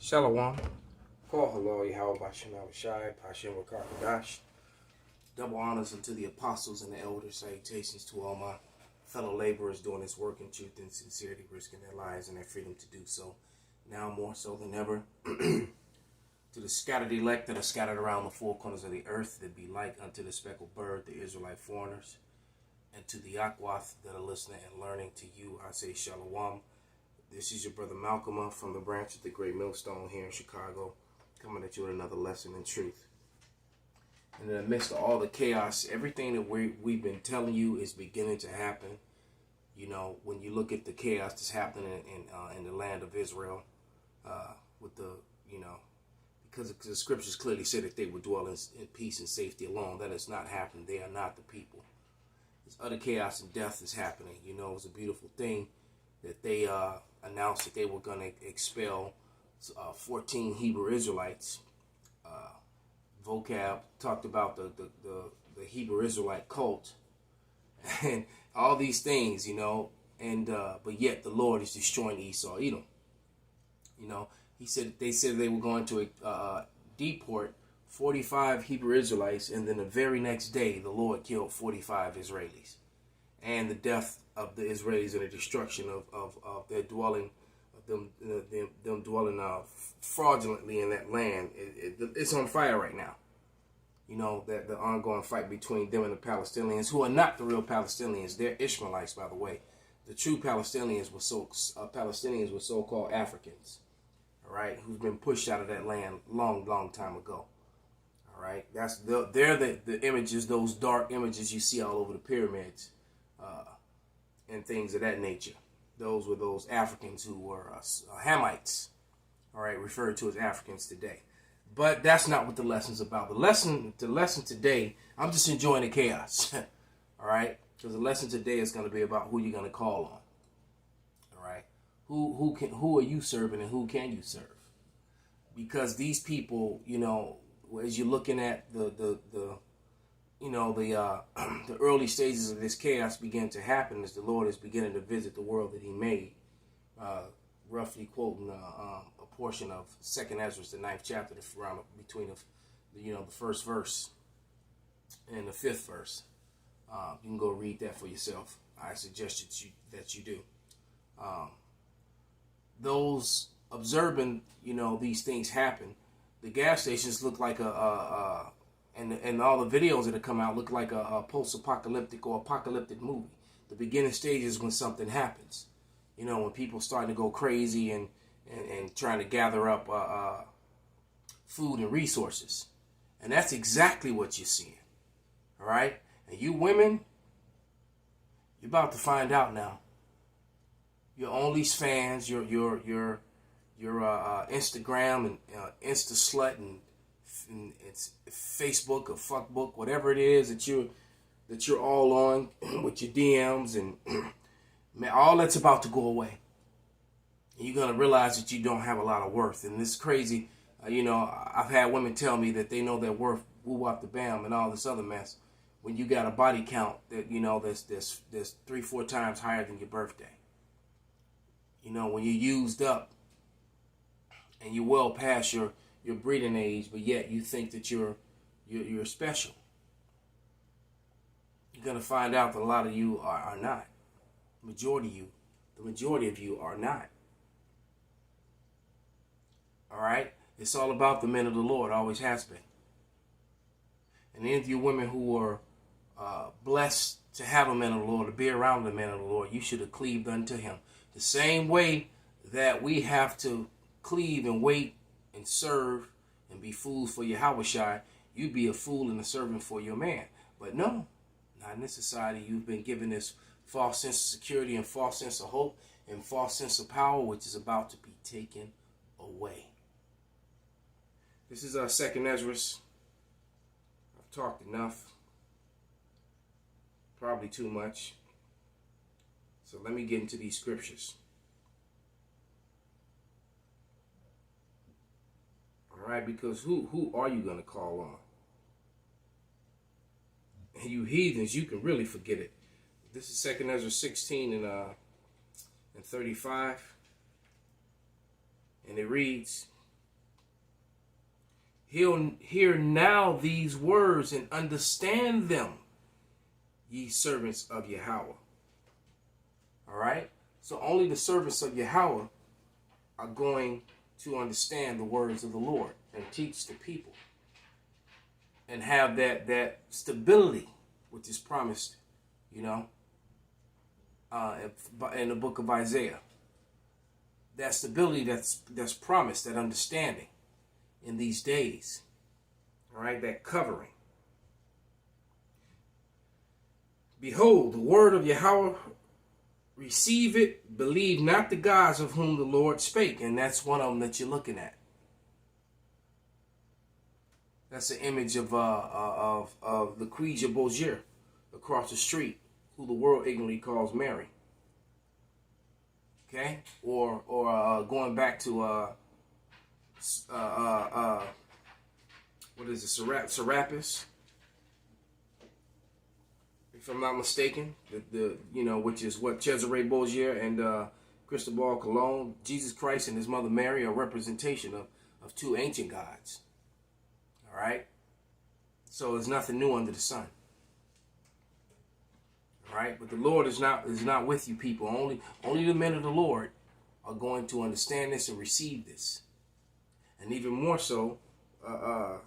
Shalom. Call hello, Yahweh Bashem Abishai, Pashem Rakakadash. Double honors unto the apostles and the elders. Salutations to all my fellow laborers doing this work in truth and sincerity, risking their lives and their freedom to do so. Now more so than ever. To the scattered elect that are scattered around the four corners of the earth, that be like unto the speckled bird, the Israelite foreigners. And to the Akwath that are listening and learning, to you I say Shalom. This is your brother Malcolm from the branch of the Great Millstone here in Chicago, coming at you with another lesson in truth. And in the midst of all the chaos, everything that we've been telling you is beginning to happen. You know, when you look at the chaos that's happening in the land of Israel, with the, because the scriptures clearly say that they would dwell in peace and safety alone. That has not happened. They are not the people. This utter chaos and death is happening. You know, it's a beautiful thing that they announced that they were going to expel 14 Hebrew Israelites. Vocab talked about the Hebrew Israelite cult and all these things, but yet the Lord is destroying Esau, Edom. They said they were going to deport 45 Hebrew Israelites, and then the very next day the Lord killed 45 Israelis. And the death of the Israelis and the destruction of their dwelling, them dwelling fraudulently in that land. It's on fire right now. That the ongoing fight between them and the Palestinians, who are not the real Palestinians. They're Ishmaelites, by the way. The true Palestinians were so-called Africans, all right, who've been pushed out of that land long time ago. All right, they're the images, those dark images you see all over the pyramids. And things of that nature. Those were those Africans who were Hamites, all right, referred to as Africans today. But that's not what the lesson's about. The lesson today, I'm just enjoying the chaos, all right, because the lesson today is going to be about who you're going to call on, all right. Who are you serving and who can you serve? Because these people, as you're looking at the early stages of this chaos begin to happen as the Lord is beginning to visit the world that he made, roughly quoting a portion of 2nd Ezra, the 9th chapter, around between the first verse and the 5th verse. You can go read that for yourself. I suggest that you do. Those observing, these things happen, the gas stations look like and all the videos that have come out look like a post-apocalyptic or apocalyptic movie. The beginning stages when something happens. When people starting to go crazy and trying to gather up food and resources. And that's exactly what you're seeing. All right? And you women, you're about to find out now. Your OnlyFans, your Instagram and Insta slut and it's Facebook or fuckbook, whatever it is that you're all on with your DMs, and man, all that's about to go away. And you're gonna realize that you don't have a lot of worth. And this is crazy. I've had women tell me that they know their worth, woo wop the bam, and all this other mess. When you got a body count that that's 3-4 times higher than your birthday. When you're used up and you're well past your breeding age, but yet you think that you're special. You're gonna find out that a lot of you are not. The majority of you are not. All right? It's all about the men of the Lord, always has been. And any of you women who are blessed to have a man of the Lord, to be around the man of the Lord, you should have cleaved unto him. The same way that we have to cleave and wait and serve and be fools for Yahushua, you be a fool and a servant for your man. But no, not in this society. You've been given this false sense of security and false sense of hope and false sense of power, which is about to be taken away. This is our 2nd Ezra. I've talked enough. Probably too much. So let me get into these scriptures. All right, because who are you going to call on? And you heathens, you can really forget it. This is 2nd Ezra 16 and 35. And it reads, Hear now these words and understand them, ye servants of Yahweh. All right? So only the servants of Yahweh are going to understand the words of the Lord and teach the people and have that stability which is promised, in the book of Isaiah. That stability that's promised, that understanding in these days. All right, that covering. Behold, the word of Yahweh, receive it, believe not the gods of whom the Lord spake. And that's one of them that you're looking at. That's an image of Lucretia Bourgier across the street, who the world ignorantly calls Mary. Okay? Or going back to what is it, Serapis, if I'm not mistaken, which is what Cesare Borgia and Cristobal Colon. Jesus Christ and his mother Mary are a representation of two ancient gods. All right, so there's nothing new under the sun. All right, but the Lord is not with you, people. Only the men of the Lord are going to understand this and receive this, and even more so, and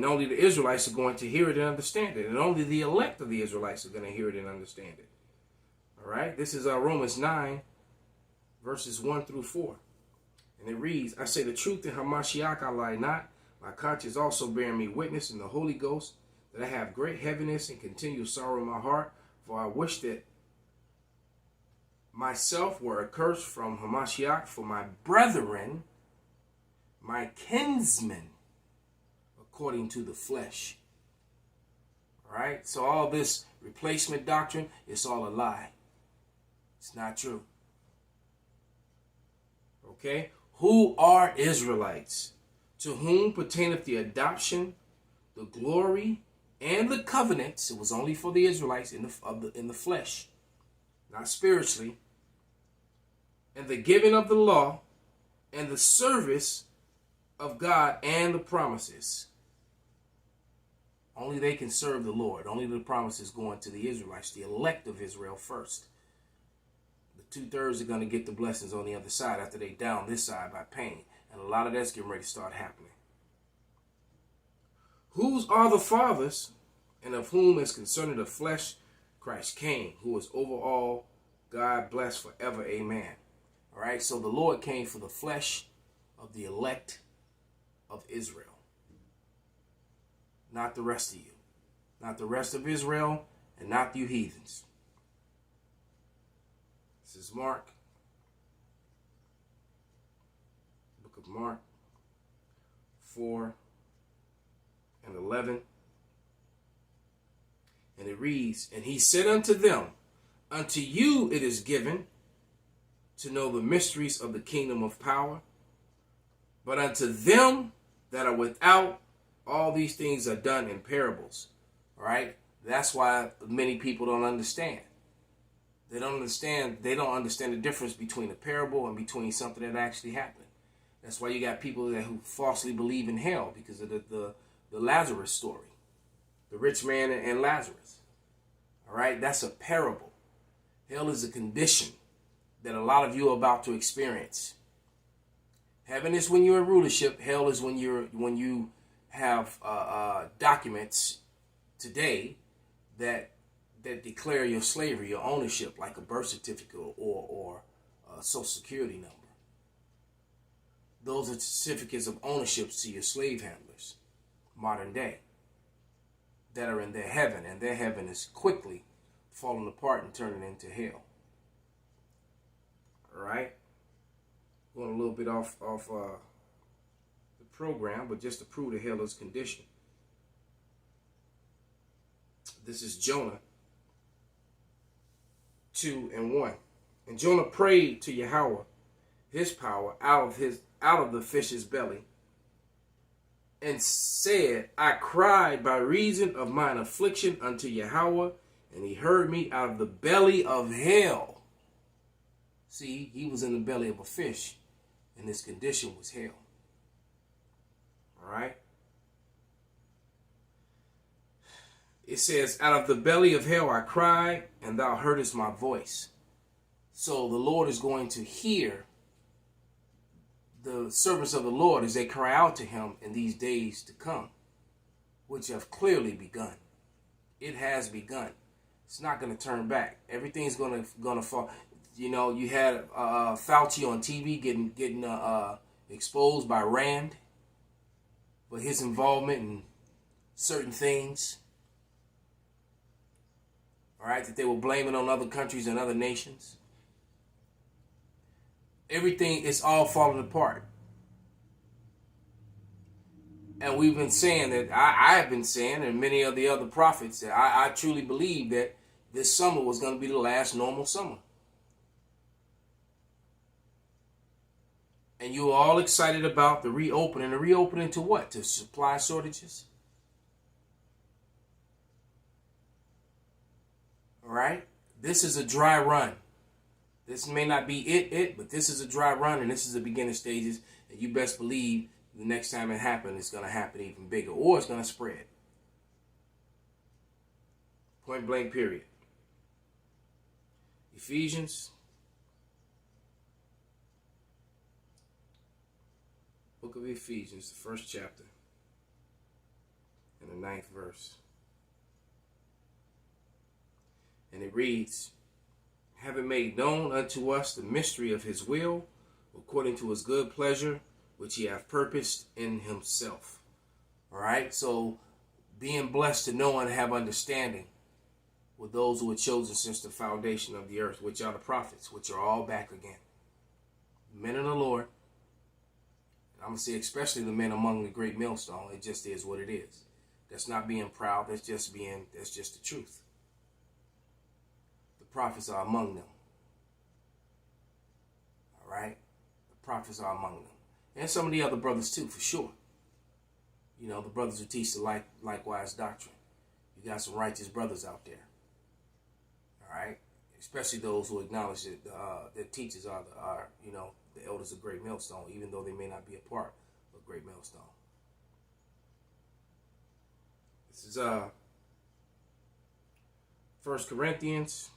only the Israelites are going to hear it and understand it. And only the elect of the Israelites are going to hear it and understand it. All right? This is Romans 9, verses 1 through 4. And it reads, I say the truth in Hamashiach, I lie not. My conscience also bearing me witness in the Holy Ghost, that I have great heaviness and continual sorrow in my heart. For I wish that myself were accursed from Hamashiach for my brethren, my kinsmen, according to the flesh. All right? So all this replacement doctrine, it's all a lie. It's not true. Okay? Who are Israelites? To whom pertaineth the adoption, the glory, and the covenants. It was only for the Israelites in the flesh, not spiritually. And the giving of the law, and the service of God, and the promises. Only they can serve the Lord. Only the promises going to the Israelites, the elect of Israel first. The 2/3 are going to get the blessings on the other side after they down this side by pain. And a lot of that's getting ready to start happening. Whose are the fathers, and of whom is concerning the flesh, Christ came, who is over all, God blessed forever. Amen. All right, so the Lord came for the flesh of the elect of Israel. Not the rest of you. Not the rest of Israel, and not you heathens. This is Mark. Book of Mark 4 and 11. And it reads, And he said unto them, Unto you it is given to know the mysteries of the kingdom of power, but unto them that are without, all these things are done in parables. All right? That's why many people don't understand. They don't understand the difference between a parable and between something that actually happened. That's why you got people who falsely believe in hell because of the Lazarus story. The rich man and Lazarus. All right? That's a parable. Hell is a condition that a lot of you are about to experience. Heaven is when you're in rulership. Hell is when you have documents today that declare your slavery, your ownership, like a birth certificate or a social security number. Those are certificates of ownership to your slave handlers, modern day, that are in their heaven, and their heaven is quickly falling apart and turning into hell. All right, going a little bit off the program, but just to prove the heller's condition. This is Jonah 2 and 1. And Jonah prayed to Yahweh, his power, out of the fish's belly, and said, I cried by reason of mine affliction unto Yahweh, and he heard me out of the belly of hell. See, he was in the belly of a fish, and his condition was hell. All right. It says, out of the belly of hell I cried, and thou heardest my voice. So the Lord is going to hear the servants of the Lord as they cry out to him in these days to come, which have clearly begun. It has begun. It's not going to turn back. Everything's going to fall. You know, you had Fauci on TV getting exposed by Rand for his involvement in certain things. All right, that they were blaming on other countries and other nations. Everything is all falling apart. And we've been saying that, I have been saying, and many of the other prophets, that I truly believe that this summer was going to be the last normal summer. And you were all excited about the reopening. The reopening to what? To supply shortages? All right? This is a dry run. This may not be it, but this is a dry run, and this is the beginning stages. And you best believe the next time it happens, it's going to happen even bigger, or it's going to spread. Point blank, period. Ephesians, book of Ephesians, the 1st chapter, and the 9th verse. And it reads, having made known unto us the mystery of his will, according to his good pleasure, which he hath purposed in himself. All right, so being blessed to know and have understanding with those who were chosen since the foundation of the earth, which are the prophets, which are all back again. Men of the Lord, I'm going to say especially the men among the great millstone, it just is what it is. That's not being proud, that's just the truth. The prophets are among them. All right? The prophets are among them. And some of the other brothers too, for sure. You know, the brothers who teach the likewise doctrine. You got some righteous brothers out there. All right? Especially those who acknowledge that their teachers are, you know, the elders of Great Millstone, even though they may not be a part of Great Millstone. This is 1 Corinthians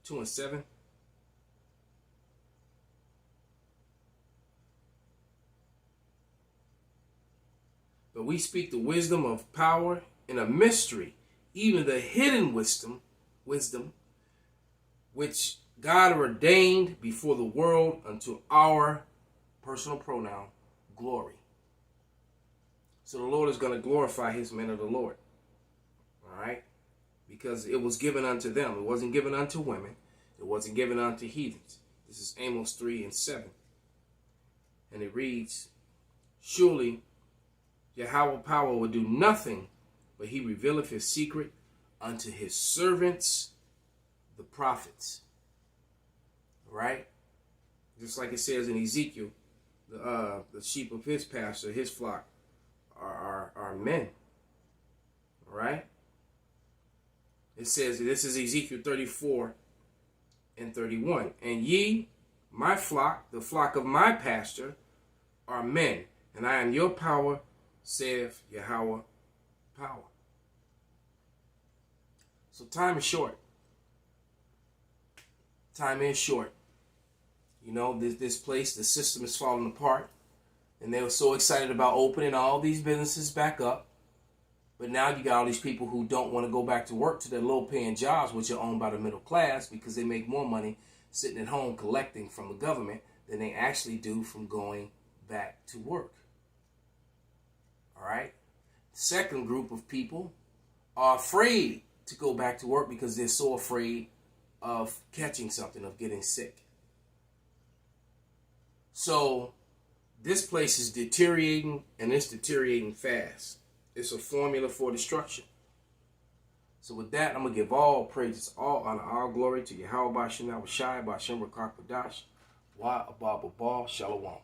2:7. But we speak the wisdom of power in a mystery, even the hidden wisdom, which God ordained before the world unto our personal pronoun, glory. So the Lord is going to glorify his men of the Lord. All right? Because it was given unto them. It wasn't given unto women. It wasn't given unto heathens. This is Amos 3:7. And it reads, surely Yahweh power will do nothing, but he revealeth his secret unto his servants, the prophets. All right? Just like it says in Ezekiel, the sheep of his pasture, his flock, are men. All right? It says, this is Ezekiel 34:31. And ye, my flock, the flock of my pasture, are men, and I am your power, saith Yahweh power. So time is short. Time is short. You know, this place, the system is falling apart. And they were so excited about opening all these businesses back up. But now you got all these people who don't want to go back to work to their low-paying jobs, which are owned by the middle class, because they make more money sitting at home collecting from the government than they actually do from going back to work. All right? The second group of people are afraid to go back to work because they're so afraid of catching something, of getting sick. So this place is deteriorating, and it's deteriorating fast. It's a formula for destruction. So with that, I'm going to give all praises, all honor, all glory to Yahweh Ba'Shem Shai Ba'Shem Rakak B'Dash Wa Abba B'Bal Shalom.